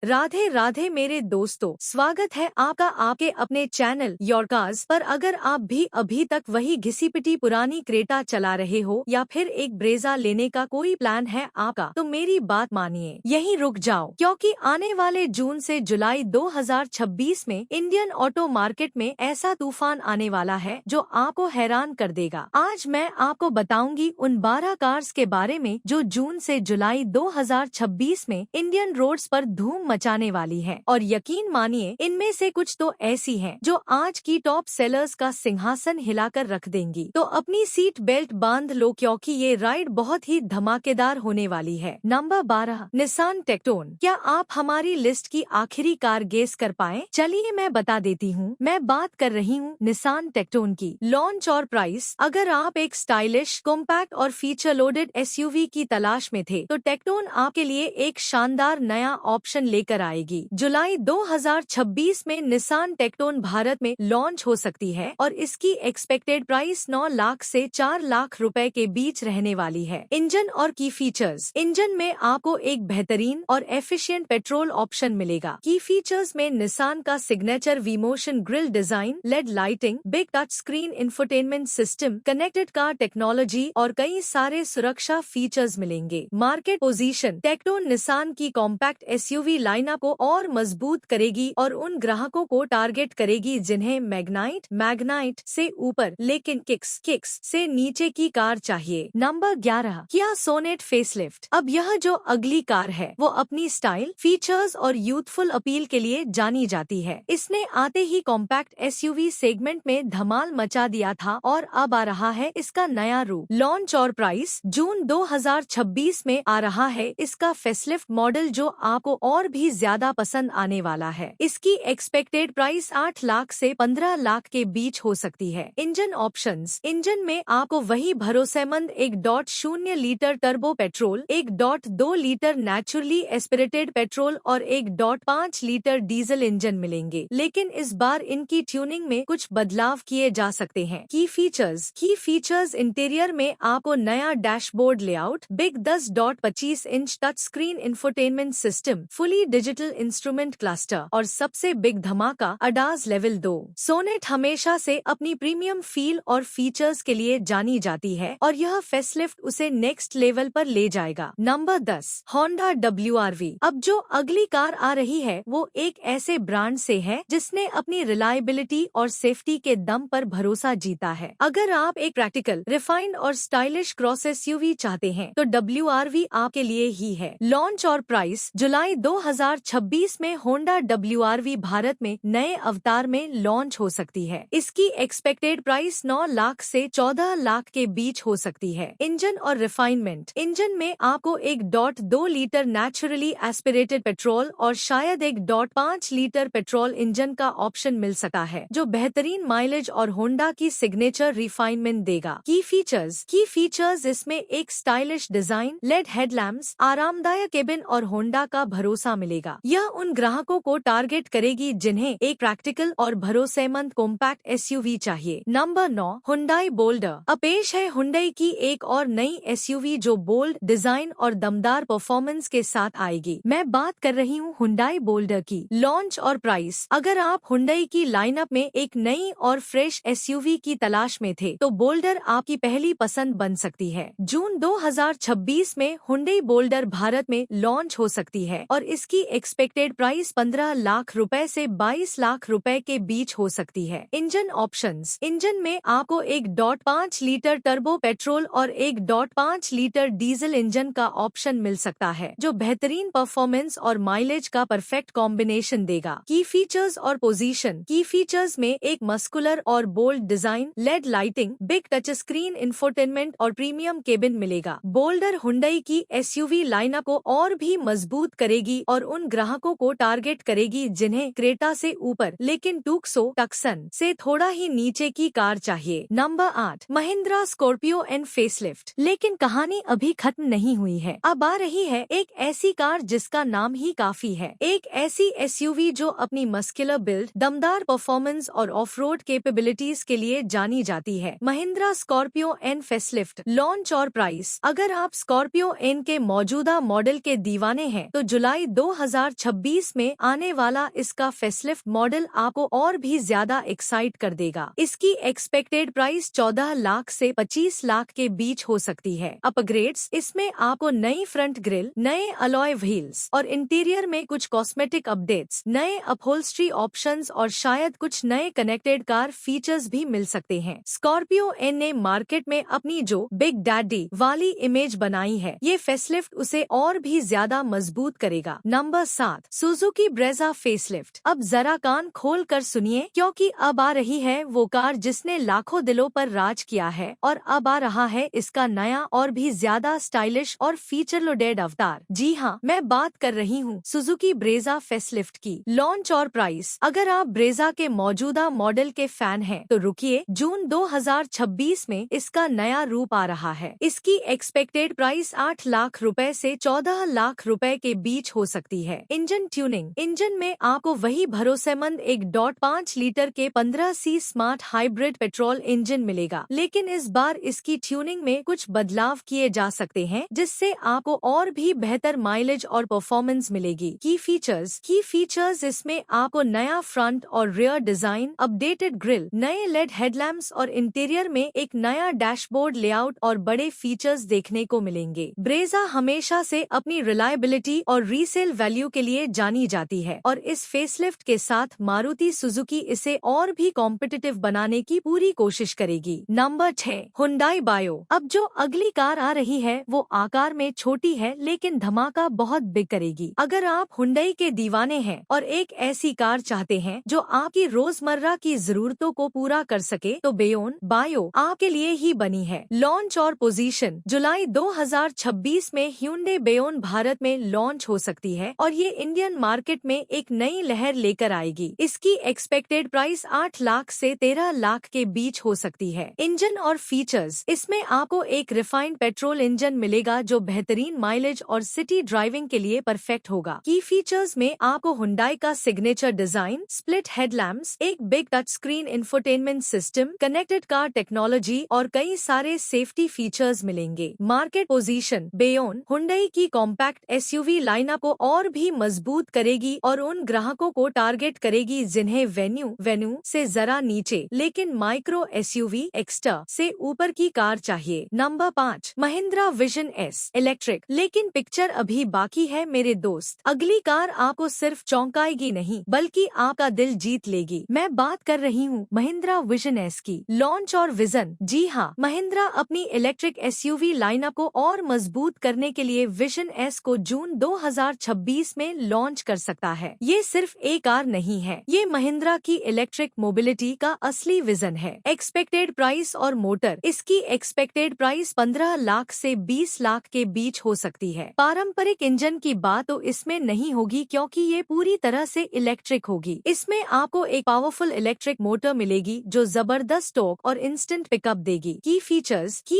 राधे राधे मेरे दोस्तों, स्वागत है आपका आपके अपने चैनल योर कार्स पर। अगर आप भी अभी तक वही घिसी पिटी पुरानी क्रेटा चला रहे हो या फिर एक ब्रेजा लेने का कोई प्लान है आपका, तो मेरी बात मानिए, यहीं रुक जाओ, क्योंकि आने वाले जून से जुलाई 2026 में इंडियन ऑटो मार्केट में ऐसा तूफान आने वाला है जो आपको हैरान कर देगा। आज मैं आपको बताऊंगी उन 12 कार्स के बारे में जो जून से जुलाई 2026 में इंडियन रोड्स पर धूम मचाने वाली है। और यकीन मानिए, इनमें से कुछ तो ऐसी हैं जो आज की टॉप सेलर्स का सिंहासन हिलाकर रख देंगी। तो अपनी सीट बेल्ट बांध लो, क्योंकि ये राइड बहुत ही धमाकेदार होने वाली है। Number 12, Nissan Tekton. क्या आप हमारी लिस्ट की आखिरी कार गेस कर पाए? चलिए मैं बता देती हूँ, मैं बात कर रही हूँ निसान टेक्टोन की। लॉन्च और प्राइस। अगर आप एक स्टाइलिश, कॉम्पैक्ट और फीचर लोडेड एसयूवी की तलाश में थे, तो टेक्टोन आपके लिए एक शानदार नया ऑप्शन लेकर आएगी। जुलाई 2026 में निसान टेक्टोन भारत में लॉन्च हो सकती है और इसकी एक्सपेक्टेड प्राइस 9 लाख से 4 लाख रुपए के बीच रहने वाली है। इंजन और की फीचर्स। इंजन में आपको एक बेहतरीन और एफिशिएंट पेट्रोल ऑप्शन मिलेगा। की फीचर्स में निसान का signature V motion grille design, LED lighting, big touch screen infotainment system, connected car technology और कई सारे सुरक्षा फीचर्स मिलेंगे। Market position. टेक्टोन निसान की कॉम्पैक्ट एसयूवी लाइनअप को और मजबूत करेगी और उन ग्राहकों को टारगेट करेगी जिन्हें मैग्नाइट से ऊपर लेकिन किक्स से नीचे की कार चाहिए। नंबर 11, किया सोनेट फेसलिफ्ट। अब यह जो अगली कार है वो अपनी स्टाइल, फीचर्स और यूथफुल अपील के लिए जानी जाती है। इसने आते ही कॉम्पैक्ट एसयूवी सेगमेंट में धमाल मचा दिया था और अब आ रहा है इसका नया रूप। लॉन्च और प्राइस। जून 2026 में आ रहा है इसका फेसलिफ्ट मॉडल जो आपको और भी ज्यादा पसंद आने वाला है। इसकी एक्सपेक्टेड प्राइस 8 लाख से 15 लाख के बीच हो सकती है। Engine options. इंजन में आपको वही भरोसेमंद 1.0 litre turbo petrol, 1.2 litre naturally aspirated petrol और 1.5 लीटर डीजल इंजन मिलेंगे, लेकिन इस बार इनकी ट्यूनिंग में कुछ बदलाव किए जा सकते हैं। की फीचर्स। इंटीरियर में आपको नया dashboard layout, big 10.25 inch touch screen infotainment system, fully digital instrument cluster और सबसे बिग धमाका अडाज लेवल 2। सोनेट हमेशा से अपनी प्रीमियम फील और फीचर्स के लिए जानी जाती है और यह फेसलिफ्ट उसे नेक्स्ट लेवल पर ले जाएगा। Number 10, Honda WRV। अब जो अगली कार आ रही है वो एक ऐसे ब्रांड से है जिसने अपनी रिलायबिलिटी और सेफ्टी के दम पर भरोसा जीता है। अगर आप एक प्रैक्टिकल, रिफाइंड और स्टाइलिश क्रॉस एसयूवी चाहते हैं तो WRV आपके लिए ही है। लॉन्च और प्राइस। जुलाई 2026 में होंडा WRV भारत में नए अवतार में लॉन्च हो सकती है। इसकी एक्सपेक्टेड प्राइस 9 लाख से 14 लाख के बीच हो सकती है। इंजन और रिफाइनमेंट। इंजन में आपको 1.2 लीटर नेचुरली एस्पिरेटेड पेट्रोल और शायद 1.5 लीटर पेट्रोल इंजन का ऑप्शन मिल सकता है, जो बेहतरीन माइलेज और होंडा की सिग्नेचर रिफाइनमेंट देगा। की फीचर्स इसमें एक स्टाइलिश डिजाइन, लेड हेडलैम्प्स, आरामदायक केबिन और होंडा का भरोसा मिलेगा। यह उन ग्राहकों को टारगेट करेगी जिन्हें एक प्रैक्टिकल और भरोसेमंद कॉम्पैक्ट एसयूवी चाहिए। Number 9, Hyundai boulder. अब पेश है हुंडई की एक और नई एसयूवी जो बोल्ड डिजाइन और दमदार परफॉर्मेंस के साथ आएगी। मैं बात कर रही हूँ हुंडई बोल्डर की। लॉन्च और प्राइस। अगर आप हुंडई की लाइनअप में एक नई और फ्रेश एसयूवी की तलाश में थे तो बोल्डर आपकी पहली पसंद बन सकती है। जून 2026 में हुंडई बोल्डर भारत में लॉन्च हो सकती है और इसकी एक्सपेक्टेड प्राइस 15 लाख रुपए से 22 लाख रुपए के बीच हो सकती है। Engine options. इंजन में आपको 1.5 लीटर टर्बो पेट्रोल और 1.5 लीटर डीजल इंजन का ऑप्शन मिल सकता है, जो बेहतरीन परफॉर्मेंस और माइलेज का परफेक्ट कॉम्बिनेशन देगा। की फीचर्स और पोजीशन। की फीचर्स में एक मस्कुलर और bold design, LED lighting, big touch screen infotainment और प्रीमियम केबिन मिलेगा। बोल्डर हुंडई की एसयूवी लाइनअप को और भी मजबूत करेगी और उन ग्राहकों को टारगेट करेगी जिन्हें क्रेटा से ऊपर लेकिन टक्सन से थोड़ा ही नीचे की कार चाहिए। Number 8, Mahindra Scorpio and facelift. लेकिन कहानी अभी खत्म नहीं हुई है। अब आ रही है एक ऐसी कार जिसका नाम ही काफी है। एक ऐसी एसयूवी जो अपनी मस्कुलर बिल्ड, दमदार परफॉर्मेंस और ऑफ रोड कैपेबिलिटीज के लिए जानी जाती है। Mahindra Scorpio and facelift. Launch और प्राइस। अगर आप स्कॉर्पियो एन के मौजूदा मॉडल के दीवाने हैं तो जुलाई 2 2026 में आने वाला इसका फेसलिफ्ट मॉडल आपको और भी ज्यादा एक्साइट कर देगा। इसकी एक्सपेक्टेड प्राइस 14 लाख से 25 लाख के बीच हो सकती है। अपग्रेड्स, इसमें आपको नई फ्रंट ग्रिल, नए अलॉय व्हील्स और इंटीरियर में कुछ कॉस्मेटिक अपडेट्स, नए अपहोल्स्ट्री ऑप्शंस और शायद कुछ नए कनेक्टेड कार फीचर्स भी मिल सकते हैं। स्कॉर्पियो एन ने मार्केट में अपनी जो बिग डैडी वाली इमेज बनाई है, ये फेसलिफ्ट उसे और भी ज्यादा मजबूत करेगा। Number 7, Suzuki Brezza facelift. अब जरा कान खोल कर सुनिए, क्योंकि अब आ रही है वो कार जिसने लाखों दिलों पर राज किया है, और अब आ रहा है इसका नया और भी ज्यादा स्टाइलिश और फीचर लोडेड अवतार। जी हाँ, मैं बात कर रही हूँ सुजुकी ब्रेजा फेसलिफ्ट की। लॉन्च और प्राइस, अगर आप ब्रेजा के मौजूदा मॉडल के फैन हैं, तो रुकिए, जून 2026 में इसका नया रूप आ रहा है। इसकी एक्सपेक्टेड प्राइस 8 लाख रुपए से 14 लाख रुपए के बीच हो सकती है। इंजन ट्यूनिंग, इंजन में आपको वही भरोसेमंद 1.5 लीटर के 15C smart hybrid petrol engine मिलेगा, लेकिन इस बार इसकी ट्यूनिंग में कुछ बदलाव किए जा सकते हैं, जिससे आपको और भी बेहतर माइलेज और परफॉर्मेंस मिलेगी। की फीचर्स इसमें आपको नया फ्रंट और रियर डिजाइन, अपडेटेड ग्रिल, नए लेड हेडलैम्प्स और इंटीरियर में एक नया डैशबोर्ड लेआउट और बड़े फीचर्स देखने को मिलेंगे। ब्रेजा हमेशा से अपनी रिलायबिलिटी और रीसेल वैल्यू के लिए जानी जाती है, और इस फेसलिफ्ट के साथ मारुति सुजुकी इसे और भी कॉम्पिटिटिव बनाने की पूरी कोशिश करेगी। Number 6, Hyundai bio. अब जो अगली कार आ रही है वो आकार में छोटी है, लेकिन धमाका बहुत बिग करेगी। अगर आप हुंडई के दीवाने हैं और एक ऐसी कार चाहते हैं जो आपकी रोजमर्रा की जरूरतों को पूरा कर सके, तो बेयोन बायो आपके लिए ही बनी है। लॉन्च और पोजीशन, जुलाई 2026 में ह्यूंडई बेयोन भारत में लॉन्च हो सकती है, और ये इंडियन मार्केट में एक नई लहर लेकर आएगी। इसकी एक्सपेक्टेड प्राइस 8 लाख से 13 लाख के बीच हो सकती है। इंजन और फीचर्स, इसमें आपको एक रिफाइंड पेट्रोल इंजन मिलेगा जो बेहतरीन माइलेज और सिटी ड्राइविंग के लिए परफेक्ट होगा। की फीचर्स में आपको हुंडई का सिग्नेचर डिजाइन, स्प्लिट हेडलैम्प्स, एक big touch screen infotainment system, connected car technology और कई सारे सेफ्टी फीचर्स मिलेंगे। मार्केट पोजीशन, बेयोन हुंडई की कॉम्पैक्ट एसयूवी लाइनअप को और भी मजबूत करेगी और उन ग्राहकों को टारगेट करेगी जिन्हें वेन्यू से जरा नीचे लेकिन माइक्रो एसयूवी एक्स्ट्रा से ऊपर की कार चाहिए। Number 5, Mahindra vision S electric. लेकिन पिक्चर अभी बाकी है मेरे दोस्त। अगली कार आपको सिर्फ चौंकाएगी नहीं, बल्कि आपका दिल जीत लेगी। मैं बात कर रही हूँ महिंद्रा विजन एस की। लॉन्च और विजन, जी हाँ, महिंद्रा अपनी इलेक्ट्रिक एसयूवी लाइनअप को और मजबूत करने के लिए विजन एस को जून 2026 में लॉन्च कर सकता है। ये सिर्फ एक कार नहीं है, ये महिंद्रा की इलेक्ट्रिक मोबिलिटी का असली विजन है। एक्सपेक्टेड प्राइस और मोटर, इसकी एक्सपेक्टेड प्राइस 15 लाख से 20 लाख के बीच हो सकती है। पारंपरिक इंजन की बात तो इसमें नहीं होगी, क्योंकि ये पूरी तरह से इलेक्ट्रिक होगी। इसमें आपको एक पावरफुल इलेक्ट्रिक मोटर मिलेगी जो जबरदस्त टॉर्क और इंस्टेंट पिकअप देगी। की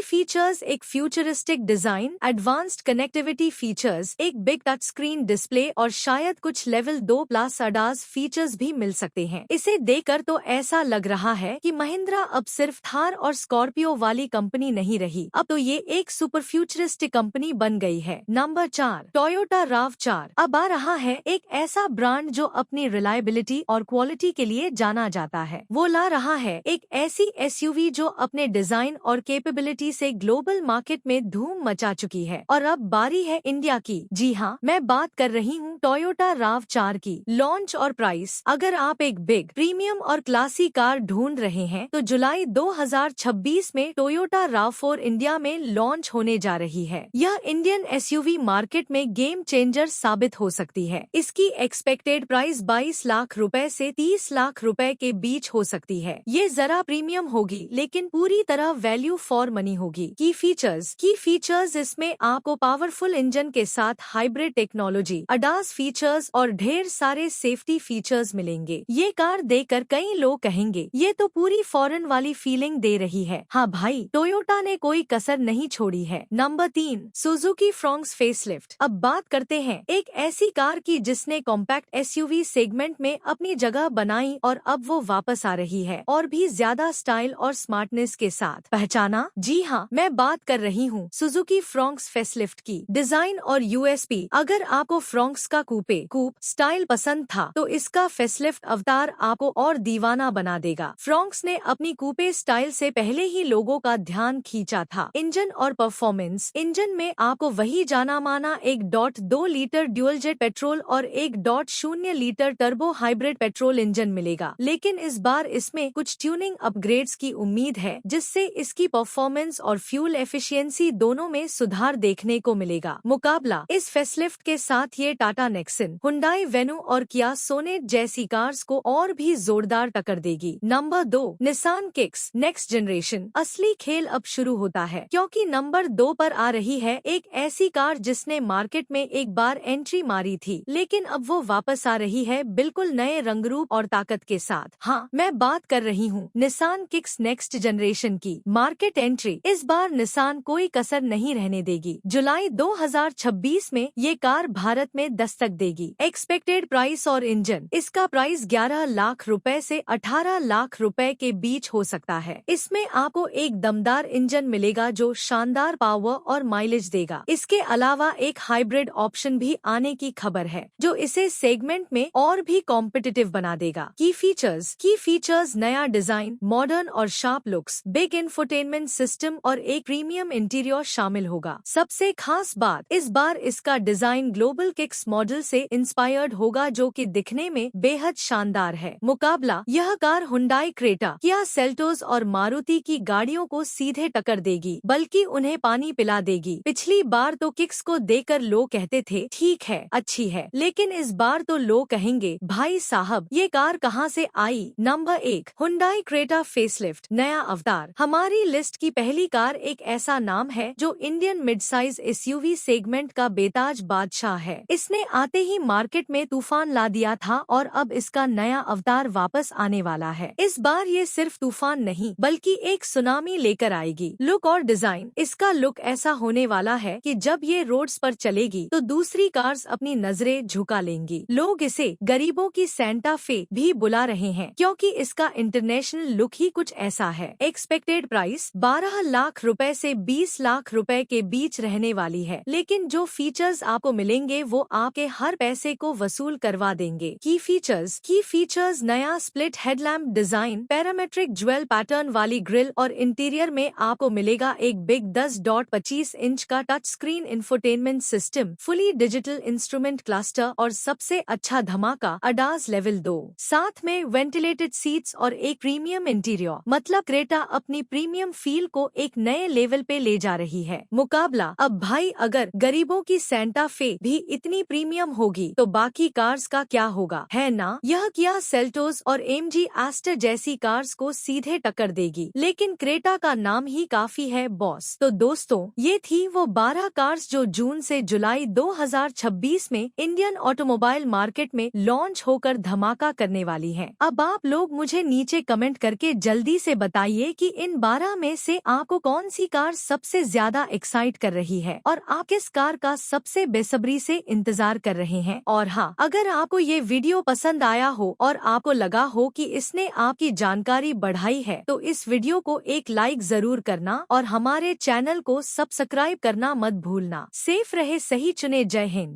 फीचर्स एक futuristic design, advanced connectivity features, एक बिग टच स्क्रीन डिस्प्ले और शायद कुछ लेवल 2+ ADAS फीचर्स भी मिल सकते हैं। इसे देखकर तो ऐसा लग रहा है कि महिंद्रा अब सिर्फ थार और स्कॉर्पियो वाली कंपनी नहीं रही, अब तो ये एक सुपर फ्यूचरिस्टिक कंपनी बन गई है। Number 4, Toyota RAV4। अब आ रहा है एक ऐसा ब्रांड जो अपनी रिलायबिलिटी और क्वालिटी के लिए जाना जाता है। वो ला रहा है एक ऐसी एसयूवी जो अपने डिजाइन और कैपेबिलिटी से ग्लोबल मार्केट में धूम मचा चुकी है, और अब बारी है इंडिया की। जी हाँ, मैं बात कर रही हूँ टोयोटा RAV4 की। लॉन्च और प्राइस, अगर आप एक बिग प्रीमियम और क्लासी कार ढूंढ रहे हैं, तो जुलाई 2026 में टोयोटा RAV4 इंडिया में लॉन्च होने जा रही है। यह इंडियन एसयूवी मार्केट में गेम चेंजर साबित हो सकती है। इसकी एक्सपेक्टेड प्राइस 22 लाख रुपए से 30 लाख रुपए के बीच हो सकती है। ये जरा प्रीमियम होगी, लेकिन पूरी तरह वैल्यू फॉर मनी होगी। की फीचर्स इसमें आपको पावरफुल इंजन के साथ हाइब्रिड टेक्नोलॉजी, ADAS फीचर्स और ढेर सारे सेफ्टी फीचर्स मिलेंगे। ये कार देखकर कई लोग कहेंगे ये तो पूरी फॉरेन वाली फीलिंग दे रही है। हाँ भाई, टोयोटा ने कोई कसर नहीं छोड़ी है। Number 3, Suzuki Fronx facelift. अब बात करते हैं एक ऐसी कार की जिसने कॉम्पैक्ट एसयूवी सेगमेंट में अपनी जगह बनाई और अब वो वापस आ रही है, और भी ज्यादा स्टाइल और स्मार्टनेस के साथ। पहचाना? जी हाँ, मैं बात कर रही हूँ सुजुकी फ्रॉन्क्स फेसलिफ्ट की। डिजाइन और यूएसपी, अगर आपको आपको फ्रोंक्स का कूप स्टाइल पसंद था तो इसका फेसलिफ्ट अवतार आपको और दीवाना बना देगा। फ्रोंक्स ने अपनी कूपे स्टाइल से पहले ही लोगों का ध्यान खींचा था। इंजन और परफॉर्मेंस। इंजन में आपको वही जाना माना 1.2 लीटर ड्यूल जेट पेट्रोल और 1.0 litre turbo hybrid petrol engine मिलेगा, लेकिन इस बार इसमें कुछ ट्यूनिंग अपग्रेड्स की उम्मीद है जिससे इसकी परफॉर्मेंस और फ्यूल एफिशिएंसी दोनों में सुधार देखने को मिलेगा। मुकाबला। इस फेसलिफ्ट के साथ ये टाटा नेक्सन, हुंडई वेन्यू और किया सोनेट जैसी कार्स को और भी जोरदार टक्कर देगी। Number 2, Nissan kicks next generation. असली खेल अब शुरू होता है, क्योंकि नंबर 2 पर आ रही है एक ऐसी कार जिसने मार्केट में एक बार एंट्री मारी थी, लेकिन अब वो वापस आ रही है बिल्कुल नए रंगरूप और ताकत के साथ। हाँ, मैं बात कर रही हूँ निसान किक्स नेक्स्ट जनरेशन की। Market entry. इस बार निसान कोई कसर नहीं रहने देगी। जुलाई 2026 में ये कार भारत में दस्तक देगी। एक्सपेक्टेड प्राइस और इंजन। इसका प्राइस 11 लाख रुपए से 18 लाख रुपए के बीच हो सकता है। इसमें आपको एक दमदार इंजन मिलेगा जो शानदार पावर और माइलेज देगा। इसके अलावा एक हाइब्रिड ऑप्शन भी आने की खबर है जो इसे सेगमेंट में और भी कॉम्पिटिटिव बना देगा। की फीचर्स नया डिजाइन, मॉडर्न और sharp looks, big infotainment system और एक प्रीमियम इंटीरियर शामिल होगा। सबसे खास बात, इस बार इसका डिजाइन ग्लोबल किक्स मॉडल से इंस्पायर्ड होगा जो कि दिखने में बेहद शानदार है। मुकाबला। यह car Hyundai Creta, Kia Seltos और मारुति की गाड़ियों को सीधे टक्कर देगी, बल्कि उन्हें पानी पिला देगी। पिछली बार तो किक्स को देखकर लोग कहते थे ठीक है, अच्छी है, लेकिन इस बार तो लोग कहेंगे भाई साहब ये कार कहाँ से आई। नंबर 1, हुंडई क्रेटा फेसलिफ्ट नया अवतार। हमारी लिस्ट की पहली कार एक ऐसा नाम है जो Indian mid size SUV segment का बेताज बादशाह है। इसने आते ही मार्केट में तूफान ला दिया था और अब इसका नया अवतार वापस आने वाला है। इस बार ये सिर्फ तूफान नहीं बल्कि एक सुनामी लेकर आएगी। लुक और डिजाइन। इसका लुक ऐसा होने वाला है कि जब ये रोड्स पर चलेगी तो दूसरी कार्स अपनी नजरें झुका लेंगी। लोग इसे गरीबों की सैंटा फे भी बुला रहे हैं क्योंकि इसका इंटरनेशनल लुक ही कुछ ऐसा है। एक्सपेक्टेड प्राइस 12 लाख रुपए से 20 लाख रुपए के बीच रहने वाली है, लेकिन जो फीचर्स आपको मिलेंगे वो आपके हर पैसे को वसूल करवा देंगे। की फीचर्स नया split headlamp design, parametric jewel pattern वाली ग्रिल और इंटीरियर में आपको मिलेगा एक बिग 10.25 इंच का touch screen infotainment system, fully digital instrument cluster और सबसे अच्छा धमाका अडाज लेवल 2। साथ में वेंटिलेटेड सीट्स और एक प्रीमियम इंटीरियर। मतलब क्रेटा अपनी प्रीमियम फील को एक नए लेवल पे ले जा रही है। मुकाबला। अब भाई अगर गरीबों की सैंटा फे भी इतनी प्रीमियम होगी तो बाकी कार्स का क्या होगा, है ना। यह किया सेल्टोस और एमजी एस्टर जैसी कार्स को सीधे टक्कर देगी, लेकिन क्रेटा का नाम ही काफी है बॉस। तो दोस्तों ये थी वो 12 कार्स जो जून से जुलाई 2026 में इंडियन ऑटोमोबाइल मार्केट में लॉन्च होकर धमाका करने वाली हैं। अब आप लोग मुझे नीचे कमेंट करके जल्दी से बताइए कि इन 12 में से आपको कौन सी कार सबसे ज्यादा एक्साइट कर रही है और आप किस कार का सबसे बेसब्री से इंतजार कर रहे हैं। और हाँ, अगर आपको ये वीडियो पसंद आया हो और आपको लगा हो कि इसने आपकी जानकारी बढ़ाई है तो इस वीडियो को एक लाइक जरूर करना और हमारे चैनल को सब्सक्राइब करना मत भूलना। सेफ रहे, सही चुने। जय हिंद।